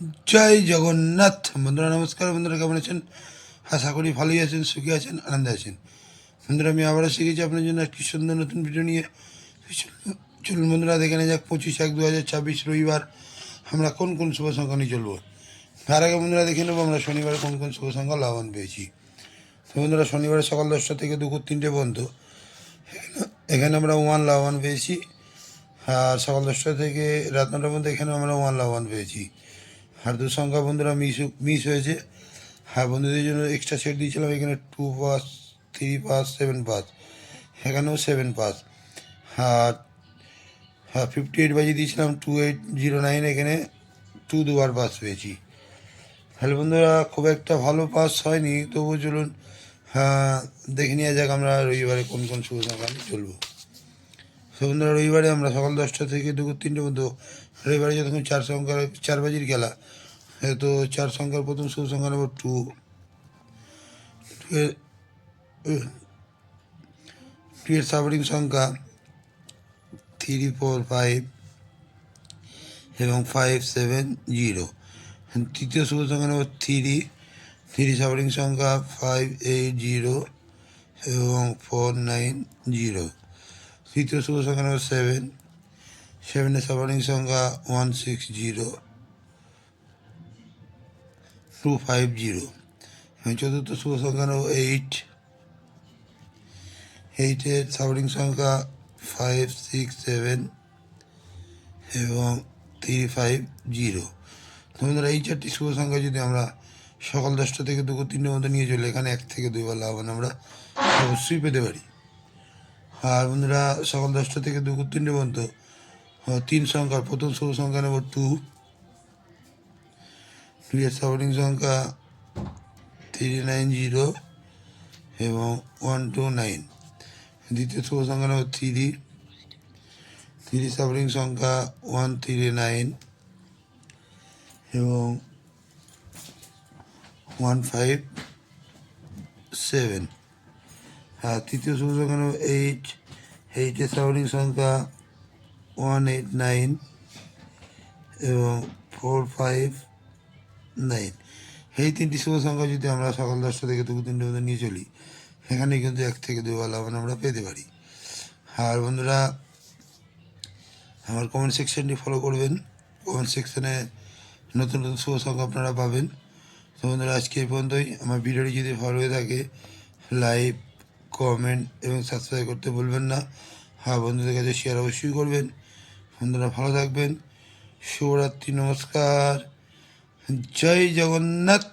জয় জগন্নাথ। বন্ধুরা নমস্কার। বন্ধুরা কেমন আছেন? আশা করি ভালোই আছেন, সুখী আছেন, আনন্দে আছেন। বন্ধুরা আমি আবারও শিখেছি আপনার জন্য একটি সুন্দর নতুন ভিডিও নিয়ে। চলুন বন্ধুরা দেখে নেওয়া যাক 25/1/2026 রবিবার আমরা কোন কোন শুভ সংখ্যা নিয়ে চলবো। তার আগে বন্ধুরা দেখে নেবো আমরা শনিবারে কোন কোন শুভ সংখ্যা লাভবান পেয়েছি। তো বন্ধুরা শনিবারে সকাল 10টা থেকে দুপুর 3টে পর্যন্ত এখানে আমরা 1 লাভবান পেয়েছি। আর সকাল 10টা থেকে রাত 9টা পর্যন্ত এখানে আমরা 1 লাভবান পেয়েছি। আর দু সংখ্যা বন্ধুরা মিস হয়েছে। হ্যাঁ, বন্ধুদের জন্য এক্সট্রা সেট দিয়েছিলাম, এখানে 2 পাস, 3 পাস, 7 পাস, এখানেও 7 পাস। আর 58 বাজিয়ে দিয়েছিলাম 2809, এখানে 2 দুবার পাস পেয়েছি। হ্যালো বন্ধুরা, খুব একটা ভালো পাস হয়নি, তবুও চলুন দেখে নেওয়া যাক আমরা রবিবারে কোন কোন শুভ সংখ্যা নিয়ে চলবো। তো বন্ধুরা রবিবারে আমরা সকাল 10টা থেকে দুপুর 3টে পর্যন্ত, রবিবারে যতক্ষণ 4 বাজির খেলা, তো 4 সংখ্যার প্রথম শুভ সংখ্যা নেব 2 এর সাবরিং সংখ্যা 3, 4, 5 এবং 5, 7, 0। তৃতীয় শুভ সংখ্যা নেব 3 সাবরিং সংখ্যা 5, 8, 0 এবং 4, 9, 0। তৃতীয় শুভ সংখ্যা নেব 7 এর সাবরিং সংখ্যা 1, 6, 0, 2, 5, 0। এবং চতুর্থ শুভ সংখ্যা নেব 8 এর সাবরিং সংখ্যা 5, 6, 7 এবং 3, 5, 0। তো বন্ধুরা এই 4টি শুভ সংখ্যা যদি আমরা সকাল 10টা থেকে দুপুর 3টে মতো নিয়ে চলে, এখানে 1 থেকে 2 বার লাভবান আমরা অবশ্যই পেতে পারি। আর বন্ধুরা সকাল 10টা থেকে দুপুর 3টে পর্যন্ত 3 সংখ্যার প্রথম শুভ সংখ্যা নেব 2 এর সাবরিং সংখ্যা 390 এবং 129। দ্বিতীয় শুভ সংখ্যা নেব 3 সাবরিং সংখ্যা 139 এবং 157। আর তৃতীয় শুভ সংখ্যা নেব 8 এর সাবরিং সংখ্যা 189 এবং 459। এই 3টি শুভ সংখ্যা যদি আমরা সকাল 10টা থেকে দুপুর 3টে মধ্যে নিয়ে চলি, এখানে কিন্তু 1 থেকে 2 বার লাভবান আমরা পেতে পারি। আর বন্ধুরা আমার কমেন্ট সেকশনটি ফলো করবেন, কমেন্ট সেকশনে নতুন নতুন শুভ সংখ্যা আপনারা পাবেন। তো বন্ধুরা আজকে এই পর্যন্তই। আমার ভিডিওটি যদি ভালো হয়ে থাকে লাইক, কমেন্ট এবং সাবস্ক্রাইব করতে ভুলবেন না। হ্যাঁ, বন্ধুদের কাছে শেয়ার অবশ্যই করবেন। বন্ধুরা ভালো থাকবেন। শুভরাত্রি, নমস্কার, জয় জগন্নাথ।